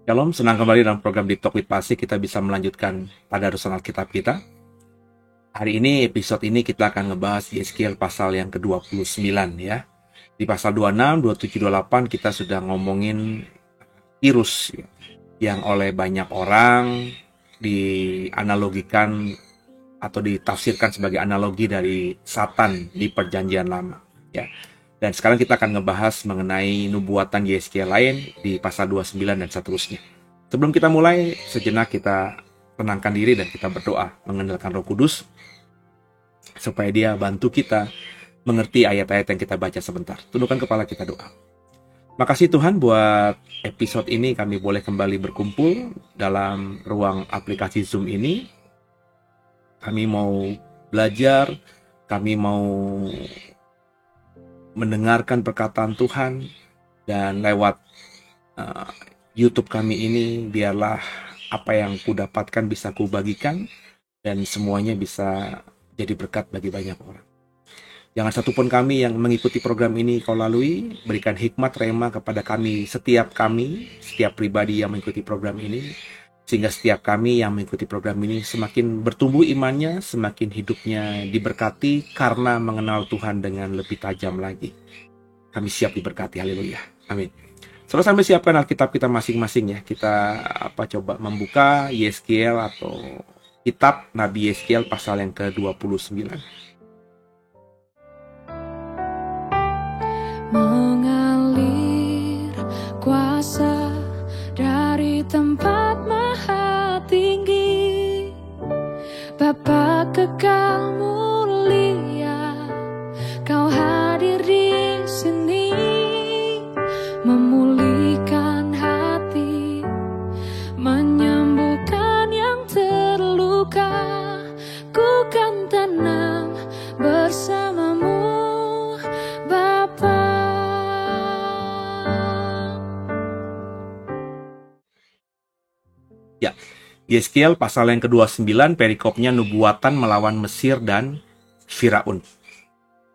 Shalom, senang kembali dalam program Deep Talk with Pasik. Kita bisa melanjutkan tadarusan Alkitab kita. Hari ini, episode ini kita akan ngebahas Yeskiel pasal yang ke-29 ya. Di pasal 26, 27, 28 kita sudah ngomongin virus ya, yang oleh banyak orang dianalogikan atau ditafsirkan sebagai analogi dari Satan di Perjanjian Lama ya. Dan sekarang kita akan ngebahas mengenai nubuatan Yeskiel lain di pasal 29 dan seterusnya. Sebelum kita mulai, sejenak kita tenangkan diri dan kita berdoa mengandalkan Roh Kudus supaya Dia bantu kita mengerti ayat-ayat yang kita baca sebentar. Tundukkan kepala, kita doa. Makasih Tuhan buat episode ini kami boleh kembali berkumpul dalam ruang aplikasi Zoom ini. Kami mau belajar, kami mau mendengarkan perkataan Tuhan, dan lewat YouTube kami ini biarlah apa yang kudapatkan bisa kubagikan dan semuanya bisa jadi berkat bagi banyak orang. Jangan satupun kami yang mengikuti program ini kau lalui, berikan hikmat rema kepada setiap pribadi yang mengikuti program ini, sehingga setiap kami yang mengikuti program ini semakin bertumbuh imannya, semakin hidupnya diberkati karena mengenal Tuhan dengan lebih tajam lagi. Kami siap diberkati, haleluya, amin. Setelah sampai siapkan Alkitab kita masing-masing ya, kita coba membuka Yeskiel atau kitab Nabi Yeskiel pasal yang ke-29. Mengalir kuasa dari tempat maha tinggi, Bapa kekal mulia, Kau hadir di sini, memulihkan hati, menyembuhkan yang terluka. Ku kan tenang bersamamu, Bapa. Ya, Yeskiel pasal yang ke-29, perikopnya nubuatan melawan Mesir dan Firaun.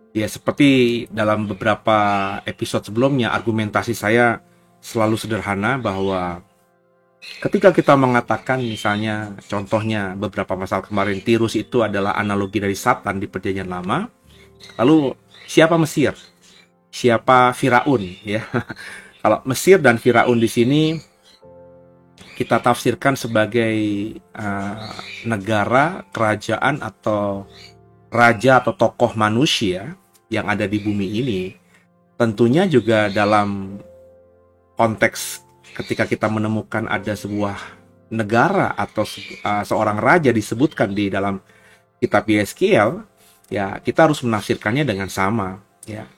Ya, seperti dalam beberapa episode sebelumnya, argumentasi saya selalu sederhana bahwa ketika kita mengatakan misalnya, contohnya beberapa pasal kemarin, Tirus itu adalah analogi dari Satan di Perjanjian Lama, lalu siapa Mesir? Siapa Firaun? Ya, kalau Mesir dan Firaun di sini kita tafsirkan sebagai negara, kerajaan atau raja atau tokoh manusia yang ada di bumi ini. Tentunya juga dalam konteks ketika kita menemukan ada sebuah negara atau seorang raja disebutkan di dalam kitab Yeskiel, ya kita harus menafsirkannya dengan sama. Ya,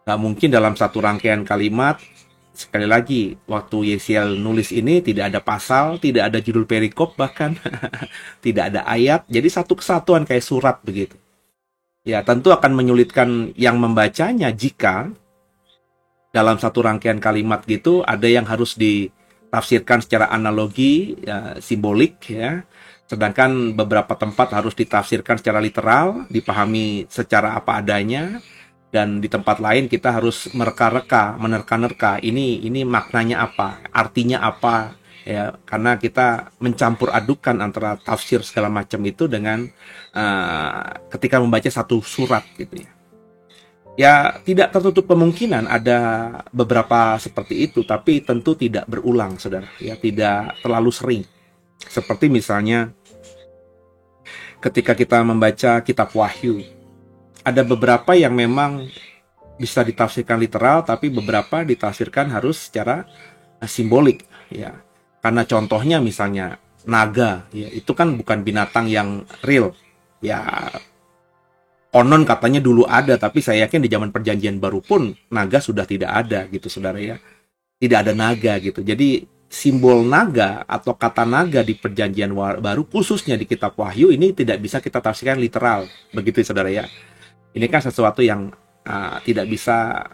nggak mungkin dalam satu rangkaian kalimat. Sekali lagi, waktu Yeskiel nulis ini tidak ada pasal, tidak ada judul perikop, bahkan tidak ada ayat. Jadi satu kesatuan kayak surat begitu. Ya, tentu akan menyulitkan yang membacanya jika dalam satu rangkaian kalimat gitu ada yang harus ditafsirkan secara analogi, ya, simbolik ya. Sedangkan beberapa tempat harus ditafsirkan secara literal, dipahami secara apa adanya. Dan di tempat lain kita harus menerka-nerka ini maknanya apa, artinya apa ya, karena kita mencampur adukan antara tafsir segala macam itu dengan ketika membaca satu surat gitu ya. Ya, tidak tertutup kemungkinan ada beberapa seperti itu, tapi tentu tidak berulang, saudara ya, tidak terlalu sering. Seperti misalnya ketika kita membaca kitab Wahyu, ada beberapa yang memang bisa ditafsirkan literal, tapi beberapa ditafsirkan harus secara simbolik ya. Karena contohnya misalnya naga ya, itu kan bukan binatang yang real ya. Konon katanya dulu ada, tapi saya yakin di zaman Perjanjian Baru pun naga sudah tidak ada gitu, saudara ya. Tidak ada naga gitu. Jadi simbol naga atau kata naga di Perjanjian Baru, khususnya di kitab Wahyu, ini tidak bisa kita tafsirkan literal begitu, saudara ya. Ini kan sesuatu yang tidak bisa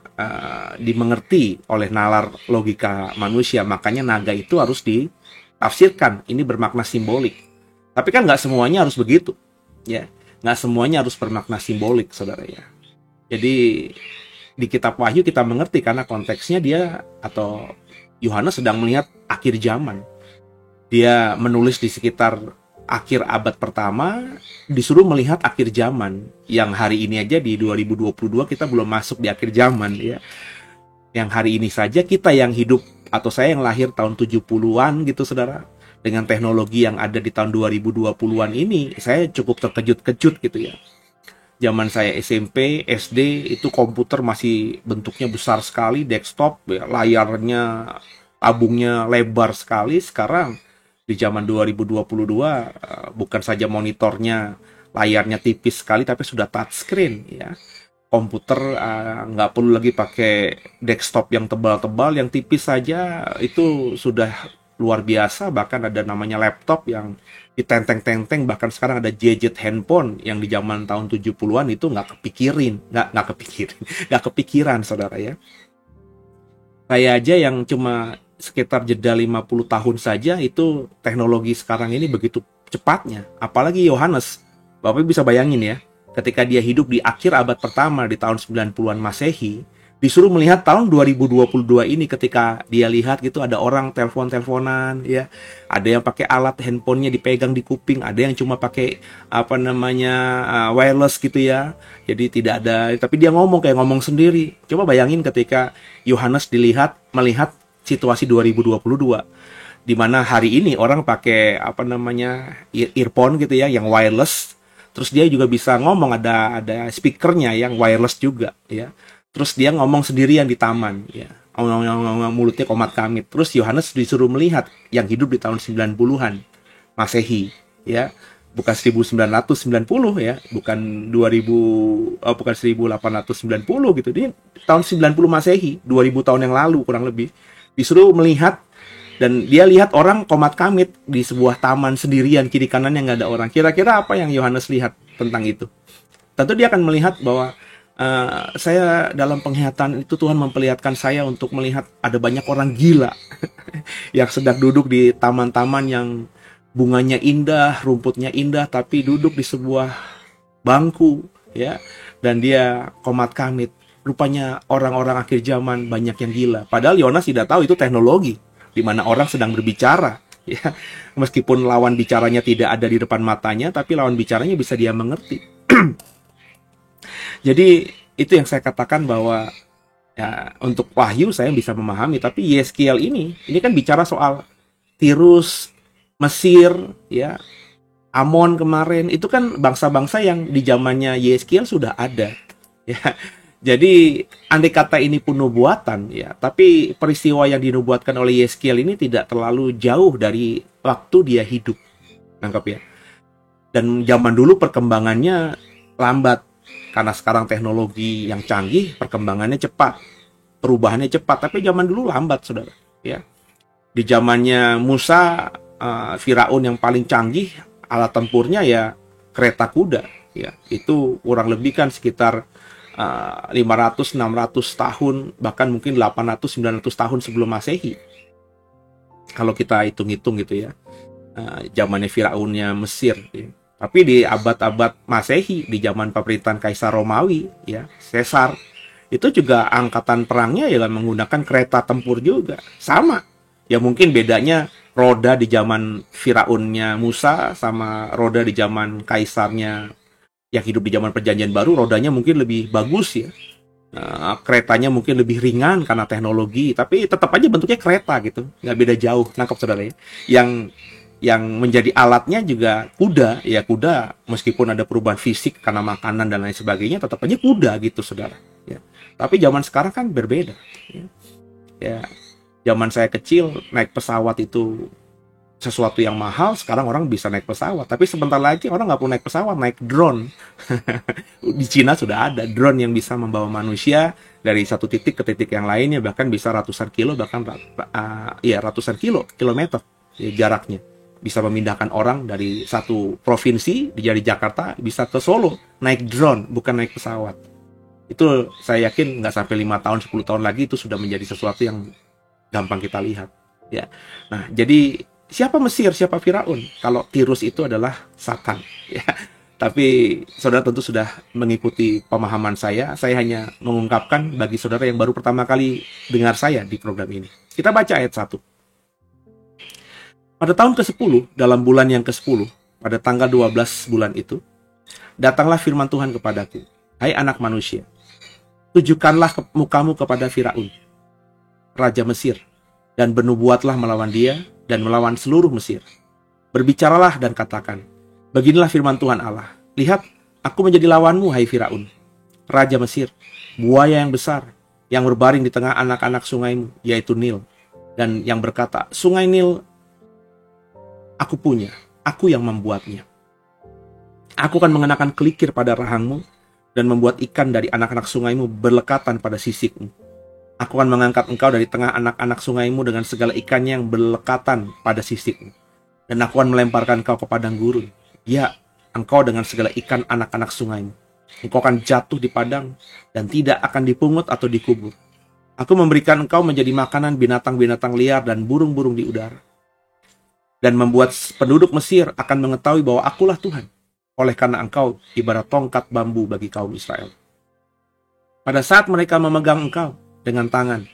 dimengerti oleh nalar logika manusia. Makanya naga itu harus ditafsirkan. Ini bermakna simbolik. Tapi kan nggak semuanya harus begitu. Ya, nggak semuanya harus bermakna simbolik, saudara ya. Jadi di kitab Wahyu kita mengerti karena konteksnya dia atau Yohanes sedang melihat akhir zaman. Dia menulis di sekitar akhir abad pertama, disuruh melihat akhir zaman. Yang hari ini aja di 2022 kita belum masuk di akhir zaman ya. Yang hari ini saja kita yang hidup, atau saya yang lahir tahun 70-an gitu saudara, dengan teknologi yang ada di tahun 2020-an ini, saya cukup terkejut-kejut gitu ya. Zaman saya SMP, SD, itu komputer masih bentuknya besar sekali, desktop, ya, layarnya, tabungnya lebar sekali. Sekarang di zaman 2022, bukan saja monitornya, layarnya tipis sekali, tapi sudah touchscreen ya. Komputer nggak perlu lagi pakai desktop yang tebal-tebal, yang tipis saja itu sudah luar biasa. Bahkan ada namanya laptop yang ditenteng-tenteng, bahkan sekarang ada gadget handphone yang di zaman tahun 70-an itu nggak kepikiran saudara ya. Saya aja yang cuma sekitar jeda 50 tahun saja, itu teknologi sekarang ini begitu cepatnya. Apalagi Yohanes, Bapak bisa bayangin ya, ketika dia hidup di akhir abad pertama di tahun 90-an Masehi, disuruh melihat tahun 2022 ini, ketika dia lihat gitu ada orang telepon-teleponan ya, ada yang pakai alat handphonenya dipegang di kuping, ada yang cuma pakai wireless gitu ya, jadi tidak ada, tapi dia ngomong kayak ngomong sendiri. Coba bayangin ketika Yohanes melihat situasi 2022, di mana hari ini orang pakai earphone gitu ya, yang wireless, terus dia juga bisa ngomong, ada speakernya yang wireless juga ya. Terus dia ngomong sendirian di taman ya, mulutnya komat kamit. Terus Yohanes disuruh melihat yang hidup di tahun 90-an Masehi ya, bukan 1990 ya, bukan 1890 gitu. Dia tahun 90 Masehi, 2000 tahun yang lalu kurang lebih, disuruh melihat, dan dia lihat orang komat kamit di sebuah taman sendirian, kiri kanannya nggak ada orang. Kira-kira apa yang Yohanes lihat tentang itu? Tentu dia akan melihat bahwa saya dalam penglihatan itu, Tuhan memperlihatkan saya untuk melihat ada banyak orang gila yang sedang duduk di taman-taman yang bunganya indah, rumputnya indah, tapi duduk di sebuah bangku ya, dan dia komat kamit. Rupanya orang-orang akhir zaman banyak yang gila. Padahal Yohanes tidak tahu itu teknologi, di mana orang sedang berbicara ya. Meskipun lawan bicaranya tidak ada di depan matanya, tapi lawan bicaranya bisa dia mengerti. Jadi itu yang saya katakan bahwa ya, untuk Wahyu saya bisa memahami, tapi Yeskiel ini kan bicara soal Tirus, Mesir, ya, Amon kemarin, itu kan bangsa-bangsa yang di zamannya Yeskiel sudah ada. Ya, jadi andai kata ini pun nubuatan, ya, tapi peristiwa yang dinubuatkan oleh Yeskiel ini tidak terlalu jauh dari waktu dia hidup, nangkap ya. Dan zaman dulu perkembangannya lambat. Karena sekarang teknologi yang canggih, perkembangannya cepat, perubahannya cepat. Tapi zaman dulu lambat, saudara. Ya, di zamannya Musa, Firaun yang paling canggih, alat tempurnya ya kereta kuda. Ya, itu kurang lebih kan sekitar 500-600 tahun, bahkan mungkin 800-900 tahun sebelum Masehi. Kalau kita hitung-hitung gitu ya, zamannya Firaunnya Mesir. Ya. Tapi di abad-abad Masehi, di zaman pemerintahan Kaisar Romawi, ya, Caesar, itu juga angkatan perangnya ya menggunakan kereta tempur juga. Sama. Ya mungkin bedanya roda di zaman Firaunnya Musa sama roda di zaman Kaisarnya yang hidup di zaman Perjanjian Baru, rodanya mungkin lebih bagus ya. Keretanya mungkin lebih ringan karena teknologi, tapi tetap aja bentuknya kereta gitu. Nggak beda jauh, nangkap saudara ya. Yang menjadi alatnya juga kuda, ya kuda meskipun ada perubahan fisik karena makanan dan lain sebagainya, tetap aja kuda gitu saudara. Ya. Tapi zaman sekarang kan berbeda. Ya, zaman saya kecil naik pesawat itu sesuatu yang mahal, sekarang orang bisa naik pesawat. Tapi sebentar lagi orang nggak perlu naik pesawat, naik drone. Di Cina sudah ada drone yang bisa membawa manusia dari satu titik ke titik yang lainnya, bahkan bisa ratusan kilo, bahkan ratusan kilometer ya, jaraknya. Bisa memindahkan orang dari satu provinsi dari Jakarta bisa ke Solo naik drone, bukan naik pesawat. Itu saya yakin nggak sampai 5 tahun 10 tahun lagi itu sudah menjadi sesuatu yang gampang kita lihat ya. Nah, jadi siapa Mesir, siapa Firaun? Kalau Tirus itu adalah Satan ya. Tapi saudara tentu sudah mengikuti pemahaman saya. Saya hanya mengungkapkan bagi saudara yang baru pertama kali dengar saya di program ini. Kita baca ayat 1. Pada tahun ke-10, dalam bulan yang ke-10, pada tanggal 12 bulan itu, datanglah firman Tuhan kepadaku. Hai anak manusia, tujukanlah mukamu kepada Firaun, Raja Mesir, dan bernubuatlah melawan dia dan melawan seluruh Mesir. Berbicaralah dan katakan, beginilah firman Tuhan Allah. Lihat, aku menjadi lawanmu, hai Firaun, Raja Mesir, buaya yang besar, yang berbaring di tengah anak-anak sungaimu, yaitu Nil. Dan yang berkata, sungai Nil, aku punya, aku yang membuatnya. Aku akan mengenakan kelikir pada rahangmu, dan membuat ikan dari anak-anak sungaimu berlekatan pada sisikmu. Aku akan mengangkat engkau dari tengah anak-anak sungaimu dengan segala ikannya yang berlekatan pada sisikmu. Dan aku akan melemparkan engkau ke padang gurun. Ya, engkau dengan segala ikan anak-anak sungaimu. Engkau akan jatuh di padang dan tidak akan dipungut atau dikubur. Aku memberikan engkau menjadi makanan binatang-binatang liar dan burung-burung di udara. Dan membuat penduduk Mesir akan mengetahui bahwa akulah Tuhan. Oleh karena engkau ibarat tongkat bambu bagi kaum Israel. Pada saat mereka memegang engkau dengan tangan,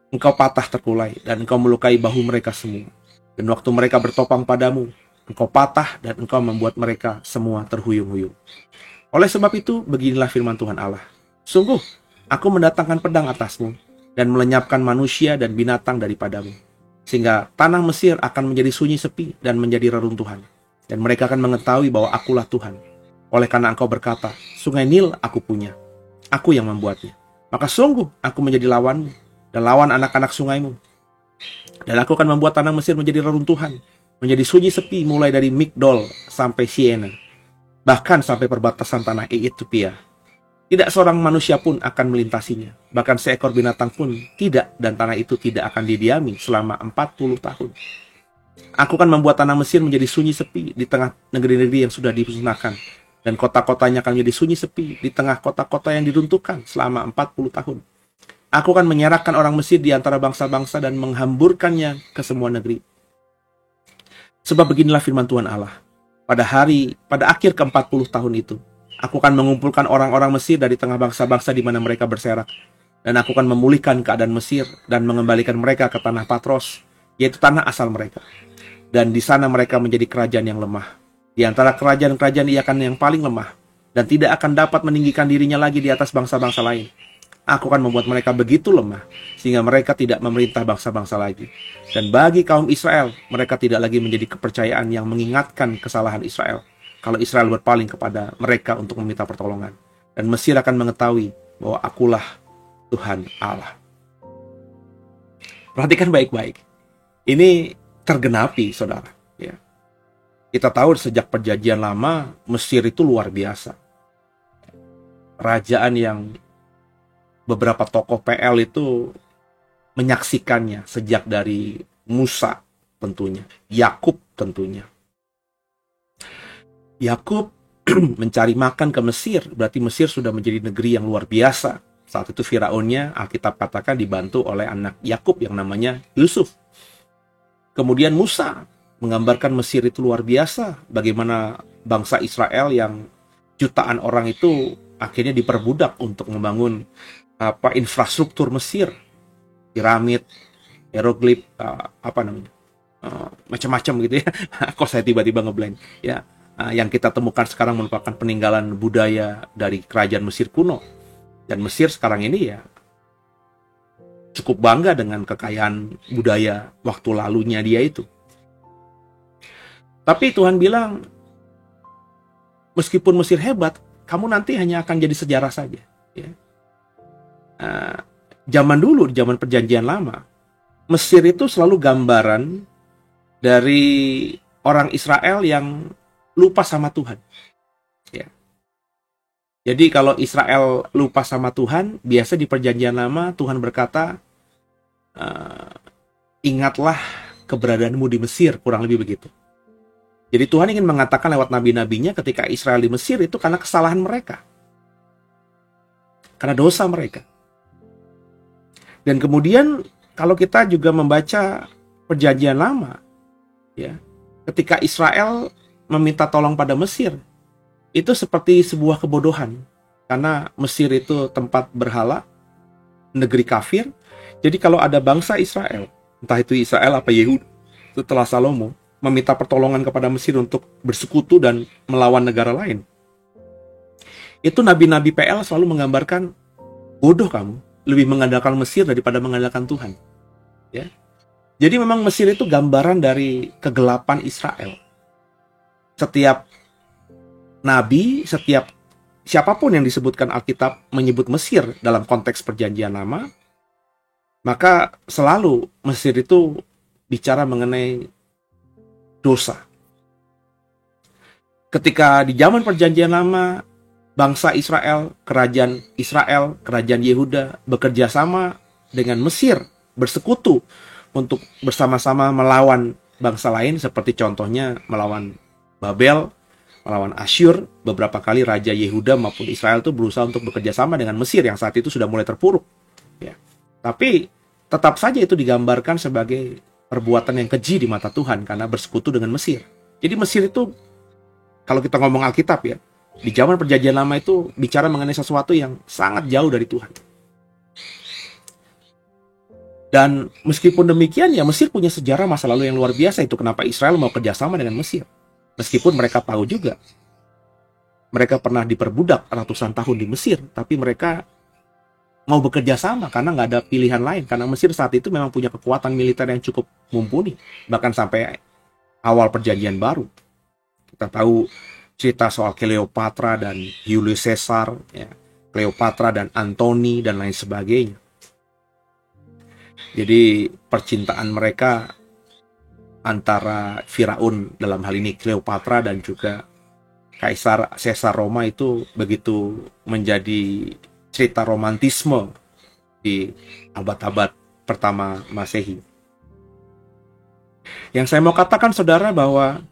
engkau patah terkulai dan engkau melukai bahu mereka semua. Dan waktu mereka bertopang padamu, engkau patah dan engkau membuat mereka semua terhuyung-huyung. Oleh sebab itu, beginilah firman Tuhan Allah. Sungguh, aku mendatangkan pedang atasmu dan melenyapkan manusia dan binatang daripadamu. Sehingga tanah Mesir akan menjadi sunyi sepi dan menjadi reruntuhan. Dan mereka akan mengetahui bahwa akulah Tuhan. Oleh karena engkau berkata, sungai Nil aku punya, aku yang membuatnya. Maka sungguh aku menjadi lawanmu dan lawan anak-anak sungaimu. Dan aku akan membuat tanah Mesir menjadi reruntuhan, menjadi sunyi sepi mulai dari Migdol sampai Siena, bahkan sampai perbatasan tanah Ethiopia. Tidak seorang manusia pun akan melintasinya, bahkan seekor binatang pun tidak, dan tanah itu tidak akan didiami selama 40 tahun. Aku akan membuat tanah Mesir menjadi sunyi sepi di tengah negeri-negeri yang sudah dimusnahkan, dan kota-kotanya akan menjadi sunyi sepi di tengah kota-kota yang diruntuhkan selama 40 tahun. Aku akan menyerahkan orang Mesir di antara bangsa-bangsa dan menghamburkannya ke semua negeri. Sebab beginilah firman Tuhan Allah. Pada akhir ke-40 tahun itu, aku akan mengumpulkan orang-orang Mesir dari tengah bangsa-bangsa di mana mereka berserak. Dan aku akan memulihkan keadaan Mesir dan mengembalikan mereka ke tanah Patros, yaitu tanah asal mereka. Dan di sana mereka menjadi kerajaan yang lemah. Di antara kerajaan-kerajaan ia akan yang paling lemah, dan tidak akan dapat meninggikan dirinya lagi di atas bangsa-bangsa lain. Aku akan membuat mereka begitu lemah, sehingga mereka tidak memerintah bangsa-bangsa lagi. Dan bagi kaum Israel, mereka tidak lagi menjadi kepercayaan yang mengingatkan kesalahan Israel, kalau Israel berpaling kepada mereka untuk meminta pertolongan. Dan Mesir akan mengetahui bahwa akulah Tuhan Allah. Perhatikan baik-baik. Ini tergenapi, saudara. Ya. Kita tahu sejak perjanjian lama, Mesir itu luar biasa. Kerajaan yang beberapa tokoh PL itu menyaksikannya sejak dari Musa tentunya, Yakub tentunya. Yakub mencari makan ke Mesir, berarti Mesir sudah menjadi negeri yang luar biasa. Saat itu Firaunnya, Alkitab katakan, dibantu oleh anak Yakub yang namanya Yusuf. Kemudian Musa menggambarkan Mesir itu luar biasa, bagaimana bangsa Israel yang jutaan orang itu akhirnya diperbudak untuk membangun infrastruktur Mesir, piramid, hieroglif, macam-macam gitu ya. Kok saya tiba-tiba ngeblank ya. Yang kita temukan sekarang merupakan peninggalan budaya dari kerajaan Mesir kuno. Dan Mesir sekarang ini ya cukup bangga dengan kekayaan budaya waktu lalunya dia itu. Tapi Tuhan bilang, meskipun Mesir hebat, kamu nanti hanya akan jadi sejarah saja. Ya. Zaman dulu, zaman perjanjian lama, Mesir itu selalu gambaran dari orang Israel yang lupa sama Tuhan. Ya. Jadi kalau Israel lupa sama Tuhan, biasa di perjanjian lama Tuhan berkata, ingatlah keberadaanmu di Mesir, kurang lebih begitu. Jadi Tuhan ingin mengatakan lewat nabi-nabinya ketika Israel di Mesir itu karena kesalahan mereka. Karena dosa mereka. Dan kemudian kalau kita juga membaca perjanjian lama, ya, ketika Israel meminta tolong pada Mesir, itu seperti sebuah kebodohan. Karena Mesir itu tempat berhala, negeri kafir. Jadi kalau ada bangsa Israel, entah itu Israel apa Yehuda, setelah Salomo meminta pertolongan kepada Mesir untuk bersekutu dan melawan negara lain, itu nabi-nabi PL selalu menggambarkan, bodoh kamu, lebih mengandalkan Mesir daripada mengandalkan Tuhan. Ya. Jadi memang Mesir itu gambaran dari kegelapan Israel. Setiap nabi, setiap siapapun yang disebutkan Alkitab menyebut Mesir dalam konteks perjanjian lama, maka selalu Mesir itu bicara mengenai dosa. Ketika di zaman perjanjian lama, bangsa Israel, kerajaan Yehuda bekerja sama dengan Mesir, bersekutu untuk bersama-sama melawan bangsa lain, seperti contohnya melawan Babel, melawan Asyur. Beberapa kali raja Yehuda maupun Israel itu berusaha untuk bekerja sama dengan Mesir yang saat itu sudah mulai terpuruk. Ya. Tapi tetap saja itu digambarkan sebagai perbuatan yang keji di mata Tuhan karena bersekutu dengan Mesir. Jadi Mesir itu, kalau kita ngomong Alkitab ya, di zaman perjanjian lama itu bicara mengenai sesuatu yang sangat jauh dari Tuhan. Dan meskipun demikian ya, Mesir punya sejarah masa lalu yang luar biasa. Itu kenapa Israel mau kerjasama dengan Mesir. Meskipun mereka tahu juga mereka pernah diperbudak ratusan tahun di Mesir, tapi mereka mau bekerja sama karena nggak ada pilihan lain. Karena Mesir saat itu memang punya kekuatan militer yang cukup mumpuni, bahkan sampai awal perjanjian baru. Kita tahu cerita soal Cleopatra dan Julius Caesar, ya, Cleopatra dan Antony dan lain sebagainya. Jadi percintaan mereka antara Firaun, dalam hal ini Cleopatra, dan juga Kaisar Caesar Roma itu begitu menjadi cerita romantisme di abad-abad pertama Masehi. Yang saya mau katakan saudara bahwa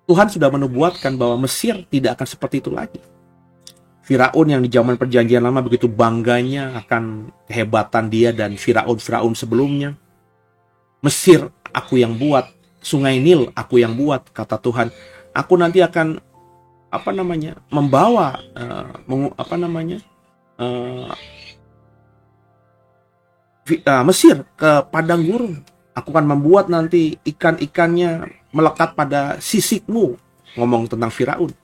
Tuhan sudah menubuatkan bahwa Mesir tidak akan seperti itu lagi. Firaun yang di zaman perjanjian lama begitu bangganya akan kehebatan dia dan Firaun sebelumnya. Mesir aku yang buat, Sungai Nil aku yang buat, kata Tuhan. Aku nanti akan membawa Mesir ke padang gurun. Aku akan membuat nanti ikan-ikannya melekat pada sisikmu, ngomong tentang Firaun.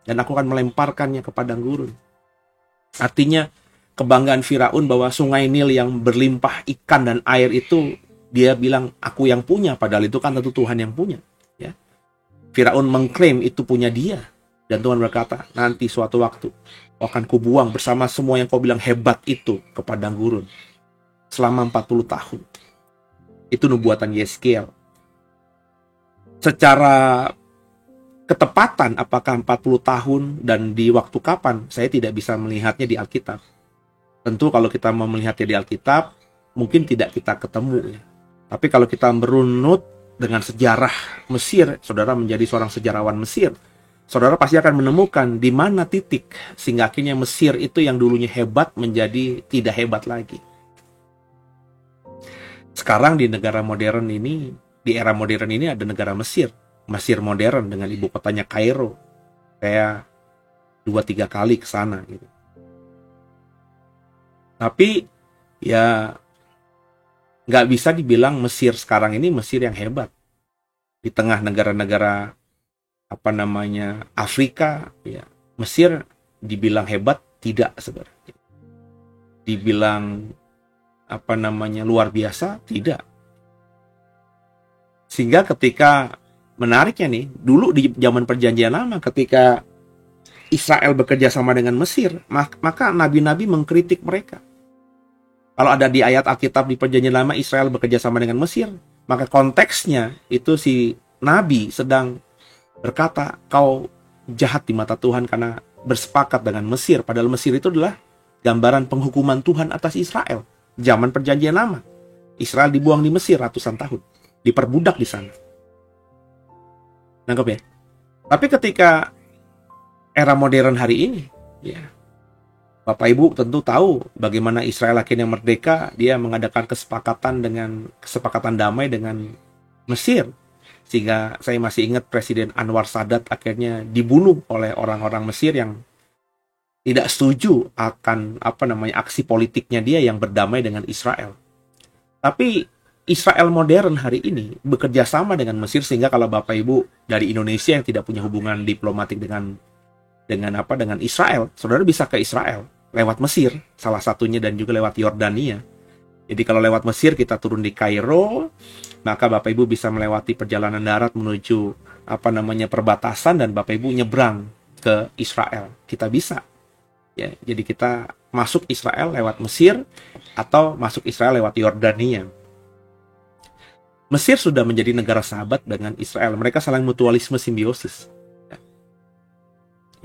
Dan aku akan melemparkannya ke padang gurun. Artinya kebanggaan Firaun bahwa Sungai Nil yang berlimpah ikan dan air itu, dia bilang aku yang punya, padahal itu kan tentu Tuhan yang punya. Ya. Firaun mengklaim itu punya dia. Dan Tuhan berkata, nanti suatu waktu akan kubuang bersama semua yang kau bilang hebat itu ke padang gurun. Selama 40 tahun. Itu nubuatan Yeskiel. Secara ketepatan apakah 40 tahun dan di waktu kapan, saya tidak bisa melihatnya di Alkitab. Tentu kalau kita mau melihatnya di Alkitab, mungkin tidak kita ketemu. Tapi kalau kita merunut dengan sejarah Mesir, saudara menjadi seorang sejarawan Mesir, saudara pasti akan menemukan di mana titik sehingga akhirnya Mesir itu yang dulunya hebat menjadi tidak hebat lagi. Sekarang di negara modern ini, di era modern ini ada negara Mesir. Mesir modern dengan ibu kotanya Kairo. Saya 2-3 kali ke sana gitu. Tapi ya nggak bisa dibilang Mesir sekarang ini Mesir yang hebat. Di tengah negara-negara Afrika, ya Mesir dibilang hebat tidak sebenarnya. Dibilang luar biasa tidak. Sehingga ketika menariknya nih, dulu di zaman perjanjian lama ketika Israel bekerja sama dengan Mesir, maka nabi-nabi mengkritik mereka. Kalau ada di ayat Alkitab di perjanjian lama Israel bekerja sama dengan Mesir, maka konteksnya itu si nabi sedang berkata, kau jahat di mata Tuhan karena bersepakat dengan Mesir. Padahal Mesir itu adalah gambaran penghukuman Tuhan atas Israel. Zaman perjanjian lama, Israel dibuang di Mesir ratusan tahun, diperbudak di sana. Nangkep ya? Tapi ketika era modern hari ini, ya, Bapak Ibu tentu tahu bagaimana Israel akhirnya merdeka. Dia mengadakan kesepakatan damai dengan Mesir, Sehingga saya masih ingat Presiden Anwar Sadat akhirnya dibunuh oleh orang-orang Mesir yang tidak setuju akan aksi politiknya dia yang berdamai dengan Israel. Tapi Israel modern hari ini bekerja sama dengan Mesir, sehingga kalau Bapak Ibu dari Indonesia yang tidak punya hubungan diplomatik dengan Israel, saudara bisa ke Israel lewat Mesir salah satunya, dan juga lewat Yordania. Jadi kalau lewat Mesir kita turun di Kairo, maka Bapak Ibu bisa melewati perjalanan darat menuju perbatasan, dan Bapak Ibu nyebrang ke Israel. Kita bisa. Ya, jadi kita masuk Israel lewat Mesir atau masuk Israel lewat Yordania. Mesir sudah menjadi negara sahabat dengan Israel. Mereka saling mutualisme simbiosis.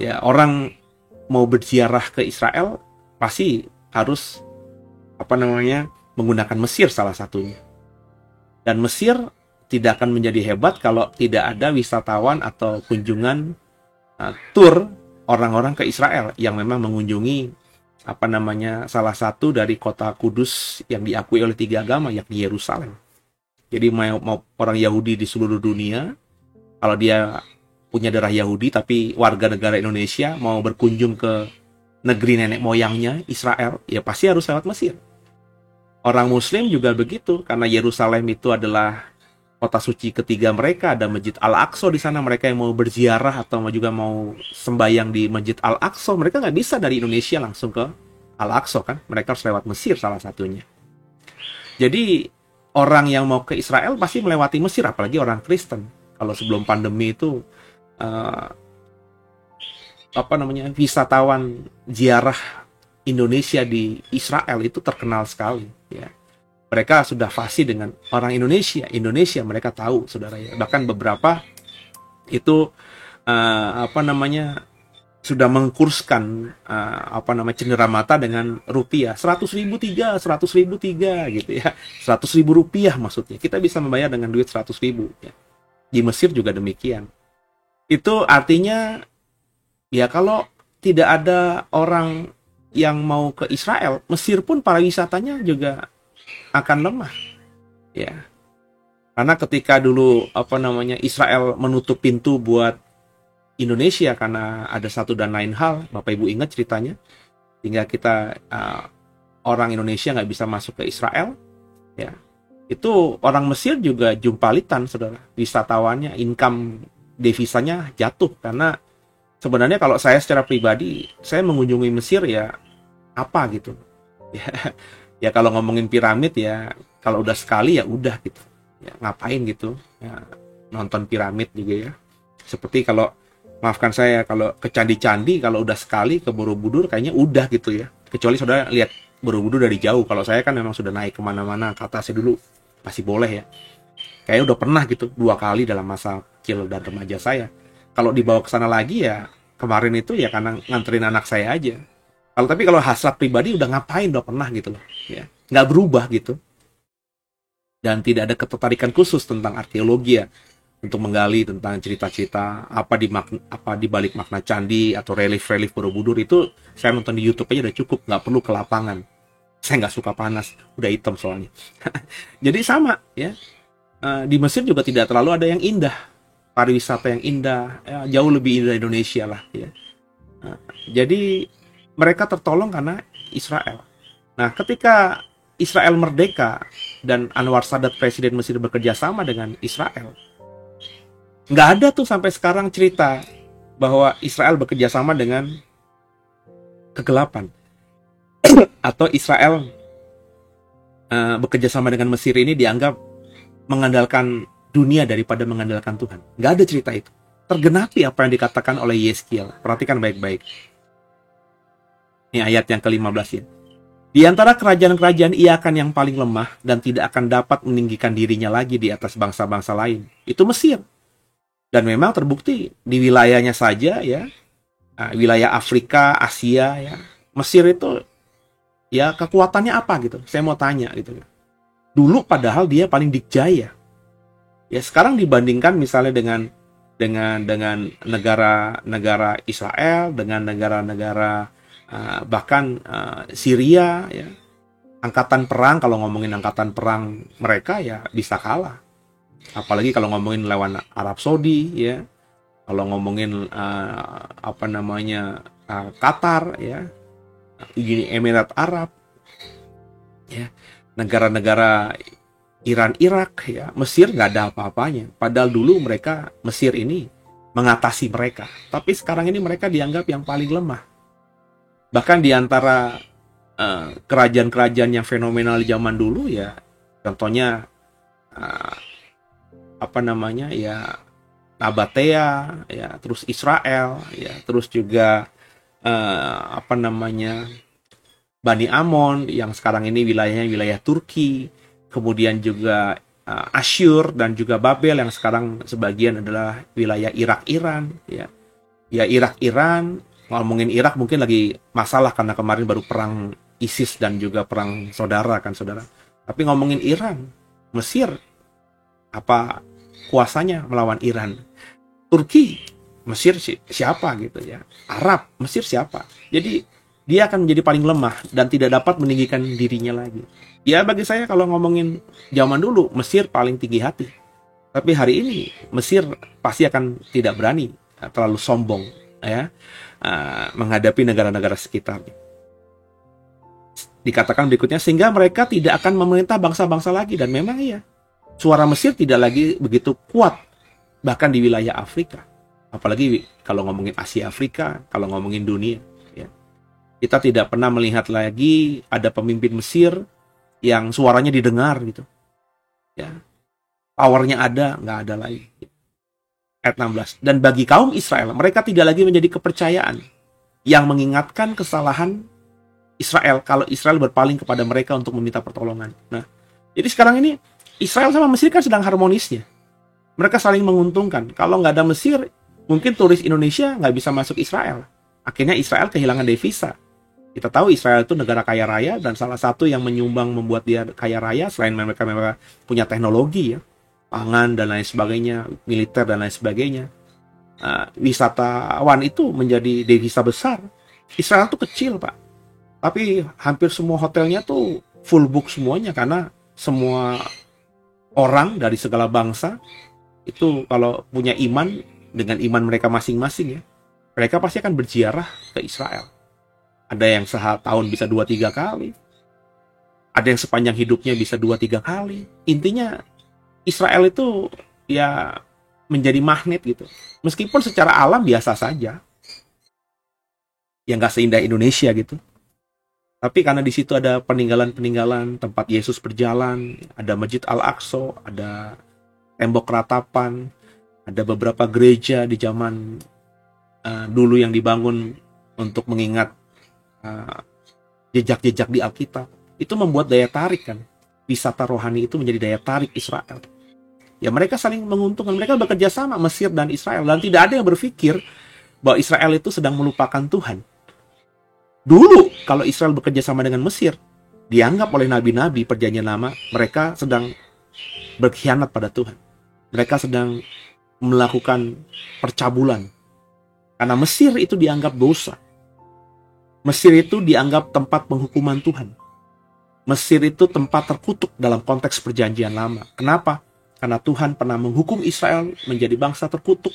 Ya, orang mau berziarah ke Israel pasti harus menggunakan Mesir salah satunya. Dan Mesir tidak akan menjadi hebat kalau tidak ada wisatawan atau kunjungan tur orang-orang ke Israel yang memang mengunjungi salah satu dari kota kudus yang diakui oleh 3 agama, yakni Yerusalem. Jadi mau orang Yahudi di seluruh dunia, kalau dia punya darah Yahudi tapi warga negara Indonesia mau berkunjung ke negeri nenek moyangnya Israel, ya pasti harus lewat Mesir. Orang Muslim juga begitu, karena Yerusalem itu adalah kota suci ketiga mereka, ada Masjid Al-Aqsa di sana. Mereka yang mau berziarah atau juga mau sembahyang di Masjid Al-Aqsa, mereka nggak bisa dari Indonesia langsung ke Al-Aqsa kan, mereka harus lewat Mesir salah satunya. Jadi orang yang mau ke Israel pasti melewati Mesir, apalagi orang Kristen. Kalau sebelum pandemi itu wisatawan ziarah Indonesia di Israel itu terkenal sekali, ya. Mereka sudah fasih dengan orang Indonesia mereka tahu, saudara ya. Bahkan beberapa itu sudah mengkurskan cenderamata dengan rupiah 100.000 gitu ya. 100.000 rupiah maksudnya. Kita bisa membayar dengan duit 100.000 ya. Di Mesir juga demikian. Itu artinya ya kalau tidak ada orang yang mau ke Israel, Mesir pun pariwisatanya juga akan lemah. Ya. Karena ketika dulu Israel menutup pintu buat Indonesia karena ada satu dan lain hal, Bapak Ibu ingat ceritanya, sehingga kita orang Indonesia nggak bisa masuk ke Israel, ya. Itu orang Mesir juga jumpalitan, saudara. Wisatawannya, income devisanya jatuh, karena sebenarnya kalau saya secara pribadi, saya mengunjungi Mesir ya apa gitu, ya kalau ngomongin piramid ya kalau udah sekali ya udah gitu, ya ngapain gitu, ya, nonton piramid juga ya. Seperti kalau maafkan saya, kalau ke candi-candi kalau udah sekali, ke Borobudur kayaknya udah gitu ya. Kecuali saudara lihat Borobudur dari jauh. Kalau saya kan memang sudah naik kemana-mana, ke atasnya dulu masih boleh ya. Kayaknya udah pernah gitu 2 kali dalam masa kecil dan remaja saya. Kalau dibawa ke sana lagi ya kemarin itu ya karena nganterin anak saya aja. Tapi kalau hasrat pribadi udah ngapain, udah pernah gitu loh, ya nggak berubah gitu. Dan tidak ada ketertarikan khusus tentang arkeologi ya, untuk menggali tentang cerita-cerita apa di balik makna candi atau relief Borobudur. Itu saya nonton di YouTube aja udah cukup, nggak perlu ke lapangan. Saya nggak suka panas, udah hitam soalnya. Jadi sama ya, di Mesir juga tidak terlalu ada yang indah, pariwisata yang indah, ya, jauh lebih indah Indonesia lah ya. Jadi mereka tertolong karena Israel. Nah, ketika Israel merdeka dan Anwar Sadat presiden Mesir bekerja sama dengan Israel, nggak ada tuh sampai sekarang cerita bahwa Israel bekerja sama dengan kegelapan atau Israel bekerja sama dengan Mesir ini dianggap mengandalkan dunia daripada mengandalkan Tuhan. Nggak ada cerita itu. Tergenapi apa yang dikatakan oleh Yeskiel. Perhatikan baik-baik. Ini ayat yang ke-15 ya. Di antara kerajaan-kerajaan ia akan yang paling lemah dan tidak akan dapat meninggikan dirinya lagi di atas bangsa-bangsa lain. Itu Mesir. Dan memang terbukti di wilayahnya saja ya, wilayah Afrika, Asia ya, Mesir itu ya kekuatannya apa gitu. Saya mau tanya gitu. Dulu padahal dia paling dikjaya. Ya sekarang dibandingkan misalnya dengan negara-negara Israel, dengan negara-negara bahkan Syria ya, angkatan perang, kalau ngomongin angkatan perang mereka ya bisa kalah Apalagi kalau ngomongin lawan Arab Saudi ya, kalau ngomongin Qatar ya, Uni Emirat Arab ya, negara-negara Iran, Irak ya, Mesir nggak ada apa-apanya. Padahal dulu Mesir ini mengatasi mereka, tapi sekarang ini mereka dianggap yang paling lemah. Bahkan di antara kerajaan-kerajaan yang fenomenal di zaman dulu ya, contohnya Nabatea ya, terus Israel ya, terus juga Bani Amon yang sekarang ini wilayahnya wilayah Turki, kemudian juga Asyur dan juga Babel yang sekarang sebagian adalah wilayah Irak, Iran ya. Ya, Irak, Iran, ngomongin Irak mungkin lagi masalah karena kemarin baru perang ISIS dan juga perang saudara kan saudara. Tapi ngomongin Iran, Mesir, apa kuasanya melawan Iran? Turki, Mesir siapa gitu ya? Arab, Mesir siapa? Jadi dia akan menjadi paling lemah dan tidak dapat meninggikan dirinya lagi. Ya bagi saya kalau ngomongin zaman dulu, Mesir paling tinggi hati. Tapi hari ini Mesir pasti akan tidak berani, terlalu sombong ya, menghadapi negara-negara sekitarnya. Dikatakan berikutnya, sehingga mereka tidak akan memerintah bangsa-bangsa lagi. Dan memang iya, suara Mesir tidak lagi begitu kuat, bahkan di wilayah Afrika. Apalagi kalau ngomongin Asia Afrika, kalau ngomongin dunia. Ya. Kita tidak pernah melihat lagi ada pemimpin Mesir yang suaranya didengar gitu. Ya. Powernya ada, nggak ada lagi. Ayat 16. Dan bagi kaum Israel, mereka tidak lagi menjadi kepercayaan yang mengingatkan kesalahan Israel kalau Israel berpaling kepada mereka untuk meminta pertolongan. Nah, jadi sekarang ini Israel sama Mesir kan sedang harmonisnya. Mereka saling menguntungkan. Kalau nggak ada Mesir, mungkin turis Indonesia nggak bisa masuk Israel. Akhirnya Israel kehilangan devisa. Kita tahu Israel itu negara kaya raya dan salah satu yang menyumbang membuat dia kaya raya selain mereka punya teknologi ya, pangan dan lain sebagainya, militer dan lain sebagainya. Wisatawan itu menjadi devisa besar. Israel tuh kecil Pak, tapi hampir semua hotelnya tuh full book semuanya karena semua orang dari segala bangsa itu kalau punya iman dengan iman mereka masing-masing ya, mereka pasti akan berziarah ke Israel. Ada yang setahun bisa 2-3 kali. Ada yang sepanjang hidupnya bisa 2-3 kali. Intinya Israel itu ya menjadi magnet gitu. Meskipun secara alam biasa saja. Yang gak seindah Indonesia gitu. Tapi karena di situ ada peninggalan-peninggalan tempat Yesus berjalan, ada Masjid Al-Aqsa, ada tembok ratapan, ada beberapa gereja di zaman dulu yang dibangun untuk mengingat jejak-jejak di Alkitab. Itu membuat daya tarik kan. Wisata rohani itu menjadi daya tarik Israel. Ya mereka saling menguntungkan. Mereka bekerja sama Mesir dan Israel. Dan tidak ada yang berpikir bahwa Israel itu sedang melupakan Tuhan. Dulu kalau Israel bekerja sama dengan Mesir, dianggap oleh nabi-nabi perjanjian lama mereka sedang berkhianat pada Tuhan. Mereka sedang melakukan percabulan. Karena Mesir itu dianggap dosa. Mesir itu dianggap tempat penghukuman Tuhan. Mesir itu tempat terkutuk dalam konteks perjanjian lama. Kenapa? Karena Tuhan pernah menghukum Israel menjadi bangsa terkutuk,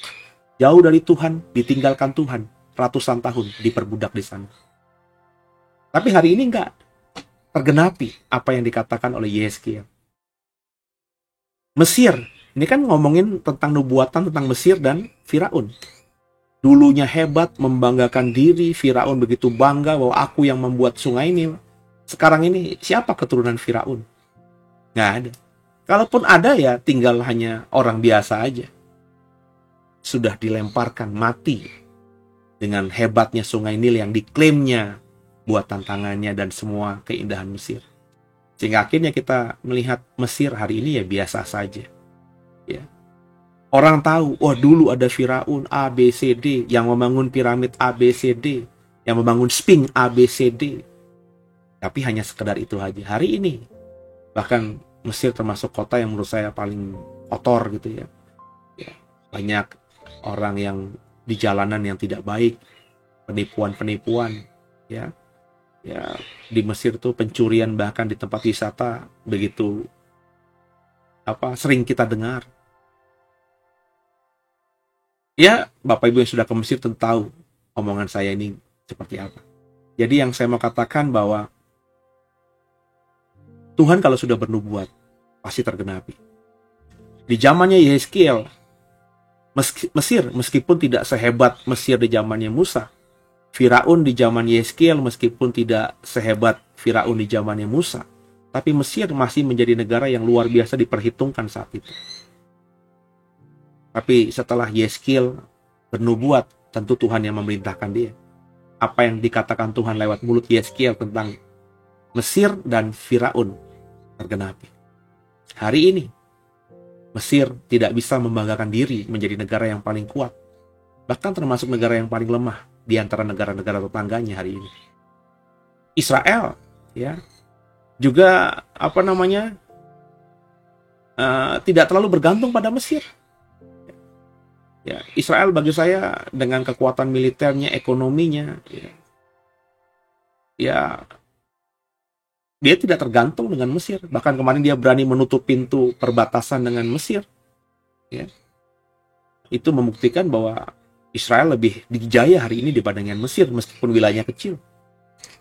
jauh dari Tuhan, ditinggalkan Tuhan, ratusan tahun diperbudak di sana. Tapi hari ini enggak tergenapi apa yang dikatakan oleh Yehezkiel. Mesir, ini kan ngomongin tentang nubuatan tentang Mesir dan Firaun. Dulunya hebat, membanggakan diri, Firaun begitu bangga bahwa aku yang membuat sungai Nil. Sekarang ini siapa keturunan Firaun? Nggak ada. Kalaupun ada ya tinggal hanya orang biasa aja. Sudah dilemparkan mati dengan hebatnya sungai Nil yang diklaimnya buatan tangannya dan semua keindahan Mesir. Sehingga akhirnya kita melihat Mesir hari ini ya biasa saja. Ya. Orang tahu, oh dulu ada Firaun A, B, C, D yang membangun piramid A, B, C, D, yang membangun Sphinx A, B, C, D. Tapi hanya sekedar itu aja. Hari ini, bahkan Mesir termasuk kota yang menurut saya paling kotor gitu ya. Ya. Banyak orang yang di jalanan yang tidak baik, penipuan-penipuan, ya. Ya, di Mesir tuh pencurian bahkan di tempat wisata begitu sering kita dengar. Ya, Bapak Ibu yang sudah ke Mesir tentu tahu omongan saya ini seperti apa. Jadi yang saya mau katakan bahwa Tuhan kalau sudah bernubuat pasti tergenapi. Di zamannya Yehezkiel, Mesir meskipun tidak sehebat Mesir di zamannya Musa, Firaun di zaman Yehezkiel meskipun tidak sehebat Firaun di zamannya Musa, tapi Mesir masih menjadi negara yang luar biasa diperhitungkan saat itu. Tapi setelah Yehezkiel bernubuat, tentu Tuhan yang memerintahkan dia. Apa yang dikatakan Tuhan lewat mulut Yehezkiel tentang Mesir dan Firaun tergenapi. Hari ini, Mesir tidak bisa membanggakan diri menjadi negara yang paling kuat, bahkan termasuk negara yang paling lemah di antara negara-negara tetangganya hari ini. Israel, ya, juga tidak terlalu bergantung pada Mesir. Ya, Israel bagi saya dengan kekuatan militernya, ekonominya, ya dia tidak tergantung dengan Mesir. Bahkan kemarin dia berani menutup pintu perbatasan dengan Mesir. Ya. Itu membuktikan bahwa Israel lebih dijaya hari ini dibandingkan Mesir, meskipun wilayahnya kecil.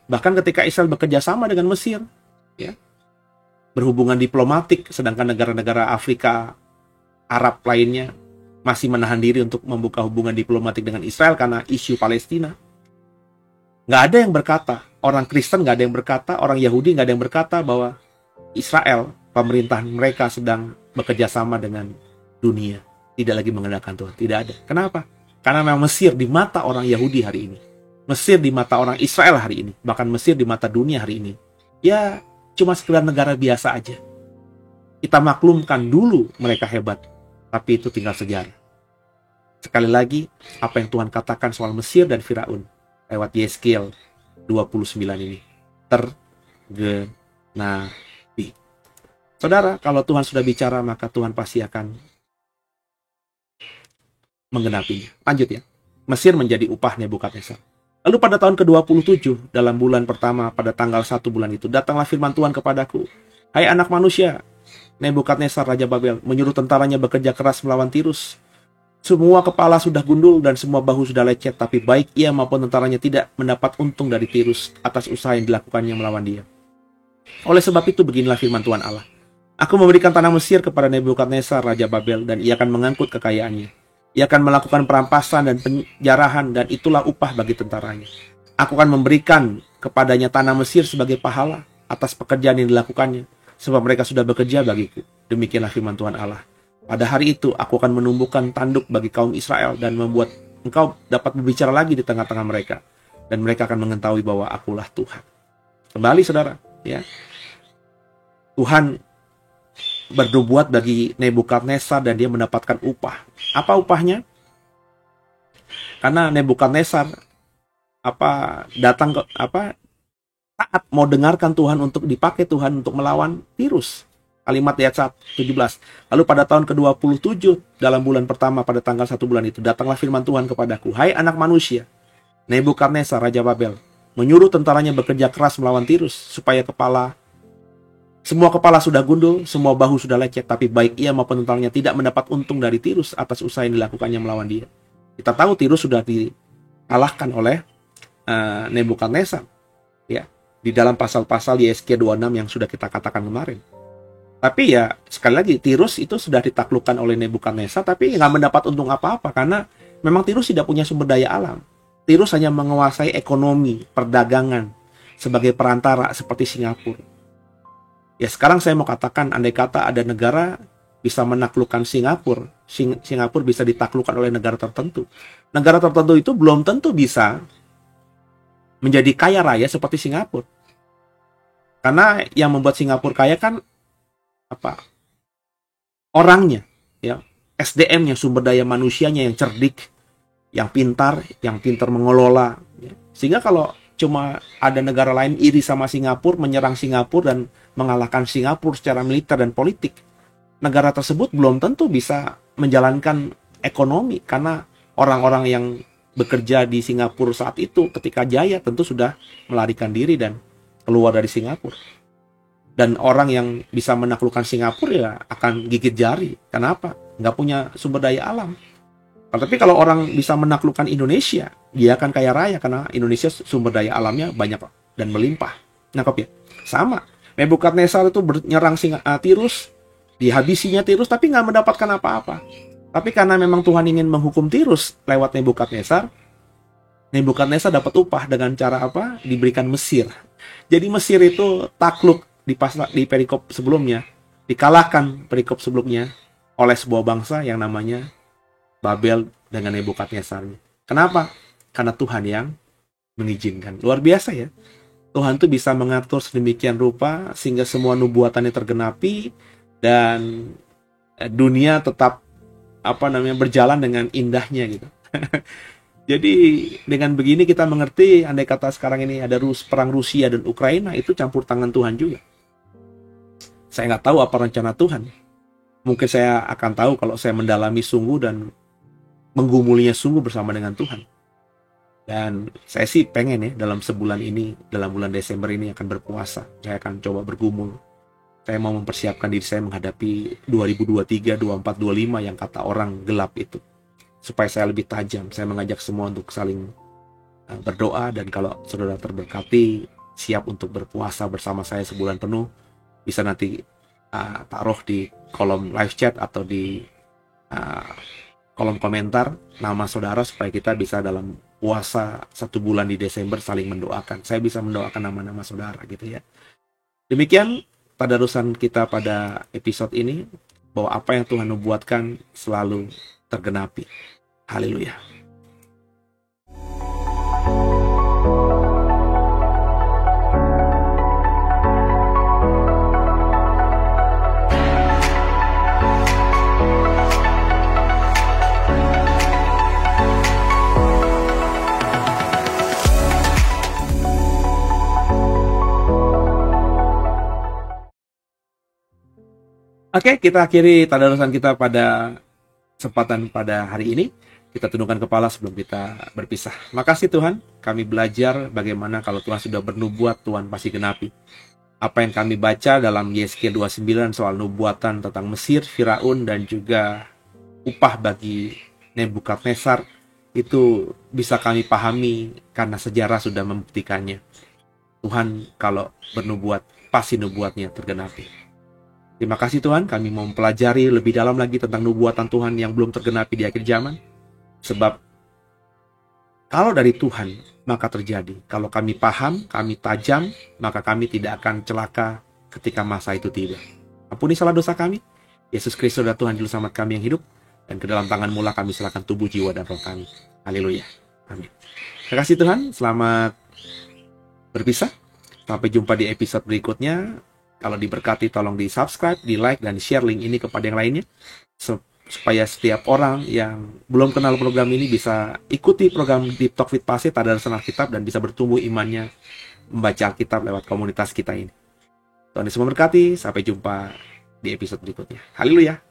Bahkan ketika Israel bekerja sama dengan Mesir, ya, berhubungan diplomatik, sedangkan negara-negara Afrika, Arab lainnya masih menahan diri untuk membuka hubungan diplomatik dengan Israel karena isu Palestina. Nggak ada yang berkata, orang Kristen nggak ada yang berkata, orang Yahudi nggak ada yang berkata bahwa Israel, pemerintahan mereka sedang bekerja sama dengan dunia, tidak lagi mengandalkan Tuhan. Tidak ada. Kenapa? Karena memang Mesir di mata orang Yahudi hari ini, Mesir di mata orang Israel hari ini, bahkan Mesir di mata dunia hari ini, ya cuma sekedar negara biasa aja. Kita maklumkan dulu mereka hebat, tapi itu tinggal sejarah. Sekali lagi, apa yang Tuhan katakan soal Mesir dan Firaun lewat Yehezkiel 29 ini tergenapi. Saudara, kalau Tuhan sudah bicara, maka Tuhan pasti akan menggenapinya. Lanjut ya. Mesir menjadi upah Nebukadnezar. Lalu pada tahun ke-27, dalam bulan pertama, pada tanggal 1 bulan itu, datanglah firman Tuhan kepadaku. Hai anak manusia, Nebukadnezar Raja Babel menyuruh tentaranya bekerja keras melawan Tirus. Semua kepala sudah gundul dan semua bahu sudah lecet, tapi baik ia maupun tentaranya tidak mendapat untung dari Tirus atas usaha yang dilakukannya melawan dia. Oleh sebab itu beginilah firman Tuhan Allah. Aku memberikan tanah Mesir kepada Nebukadnezar Raja Babel dan ia akan mengangkut kekayaannya. Ia akan melakukan perampasan dan penjarahan dan itulah upah bagi tentaranya. Aku akan memberikan kepadanya tanah Mesir sebagai pahala atas pekerjaan yang dilakukannya, sebab mereka sudah bekerja bagiku. Demikianlah firman Tuhan Allah. Pada hari itu aku akan menumbuhkan tanduk bagi kaum Israel dan membuat engkau dapat berbicara lagi di tengah-tengah mereka. Dan mereka akan mengetahui bahwa akulah Tuhan. Kembali saudara, ya. Tuhan bernubuat bagi Nebukadnezar dan dia mendapatkan upah. Apa upahnya? Karena Nebukadnezar taat mau dengarkan Tuhan untuk dipakai Tuhan untuk melawan Tirus. Kalimat ayat 17. Lalu pada tahun ke-27 dalam bulan pertama pada tanggal 1 bulan itu datanglah firman Tuhan kepadaku. Hai anak manusia, Nebukadnezar Raja Babel menyuruh tentaranya bekerja keras melawan Tirus supaya semua kepala sudah gundul, semua bahu sudah lecet, tapi baik ia maupun tentaranya tidak mendapat untung dari Tirus atas usaha yang dilakukannya melawan dia. Kita tahu Tirus sudah dikalahkan oleh Nebukadnezar, ya, di dalam pasal-pasal Yehezkiel 26 yang sudah kita katakan kemarin. Tapi ya, sekali lagi, Tirus itu sudah ditaklukkan oleh Nebukadnezar, tapi nggak mendapat untung apa-apa, karena memang Tirus tidak punya sumber daya alam. Tirus hanya menguasai ekonomi, perdagangan, sebagai perantara seperti Singapura. Ya, sekarang saya mau katakan, andai kata ada negara bisa menaklukkan Singapura, Singapura bisa ditaklukkan oleh negara tertentu. Negara tertentu itu belum tentu bisa menjadi kaya raya seperti Singapura. Karena yang membuat Singapura kaya kan orangnya, ya, SDM-nya, sumber daya manusianya yang cerdik, yang pintar mengelola, ya. Sehingga kalau cuma ada negara lain iri sama Singapura, menyerang Singapura dan mengalahkan Singapura secara militer dan politik, negara tersebut belum tentu bisa menjalankan ekonomi, karena orang-orang yang bekerja di Singapura saat itu ketika jaya tentu sudah melarikan diri dan keluar dari Singapura. Dan orang yang bisa menaklukkan Singapura ya akan gigit jari. Kenapa? Nggak punya sumber daya alam. Tapi kalau orang bisa menaklukkan Indonesia, dia akan kaya raya karena Indonesia sumber daya alamnya banyak dan melimpah. Nangkep ya? Sama. Nebukadnezar itu menyerang Tirus, dihabisinya Tirus, tapi nggak mendapatkan apa-apa. Tapi karena memang Tuhan ingin menghukum Tirus lewat Nebukadnezar, Nebukadnezar dapat upah dengan cara apa? Diberikan Mesir. Jadi Mesir itu takluk di perikop sebelumnya, dikalahkan perikop sebelumnya oleh sebuah bangsa yang namanya Babel dengan Nebukadnezar. Kenapa? Karena Tuhan yang mengizinkan. Luar biasa ya. Tuhan tuh bisa mengatur sedemikian rupa sehingga semua nubuatannya tergenapi dan dunia tetap berjalan dengan indahnya gitu. Jadi dengan begini kita mengerti, andai kata sekarang ini ada perang Rusia dan Ukraina, itu campur tangan Tuhan juga. Saya nggak tahu apa rencana Tuhan. Mungkin saya akan tahu kalau saya mendalami sungguh dan menggumulinya sungguh bersama dengan Tuhan. Dan saya sih pengen ya dalam sebulan ini, dalam bulan Desember ini akan berpuasa. Saya akan coba bergumul. Saya mau mempersiapkan diri saya menghadapi 2023, 24, 25 yang kata orang gelap itu. Supaya saya lebih tajam. Saya mengajak semua untuk saling berdoa. Dan kalau saudara terberkati, siap untuk berpuasa bersama saya sebulan penuh, bisa nanti taruh di kolom live chat atau di kolom komentar nama saudara supaya kita bisa dalam puasa 1 bulan di Desember saling mendoakan. Saya bisa mendoakan nama-nama saudara gitu ya. Demikian tadarusan kita pada episode ini, bahwa apa yang Tuhan nubuatkan selalu tergenapi. Haleluya. Oke, kita akhiri tadarusan kita pada kesempatan pada hari ini. Kita tundukkan kepala sebelum kita berpisah. Makasih Tuhan, kami belajar bagaimana kalau Tuhan sudah bernubuat, Tuhan pasti genapi. Apa yang kami baca dalam Yeskiel 29 soal nubuatan tentang Mesir, Firaun, dan juga upah bagi Nebukadnezar, itu bisa kami pahami karena sejarah sudah membuktikannya. Tuhan kalau bernubuat, pasti nubuatnya tergenapi. Terima kasih Tuhan, kami mau mempelajari lebih dalam lagi tentang nubuatan Tuhan yang belum tergenapi di akhir zaman. Sebab kalau dari Tuhan, maka terjadi. Kalau kami paham, kami tajam, maka kami tidak akan celaka ketika masa itu tiba. Ampuni salah dosa kami. Yesus Kristus adalah Tuhan Juru Selamat kami yang hidup. Dan ke dalam tangan-Mu lah kami serahkan tubuh, jiwa, dan roh kami. Haleluya. Amin. Terima kasih Tuhan, selamat berpisah. Sampai jumpa di episode berikutnya. Kalau diberkati tolong di subscribe, di like, dan share link ini kepada yang lainnya. Supaya setiap orang yang belum kenal program ini bisa ikuti program Deep Talk with Pastor Tadarusan Alkitab dan bisa bertumbuh imannya membaca Alkitab lewat komunitas kita ini. Tuhan Yesus memberkati, sampai jumpa di episode berikutnya. Haleluya.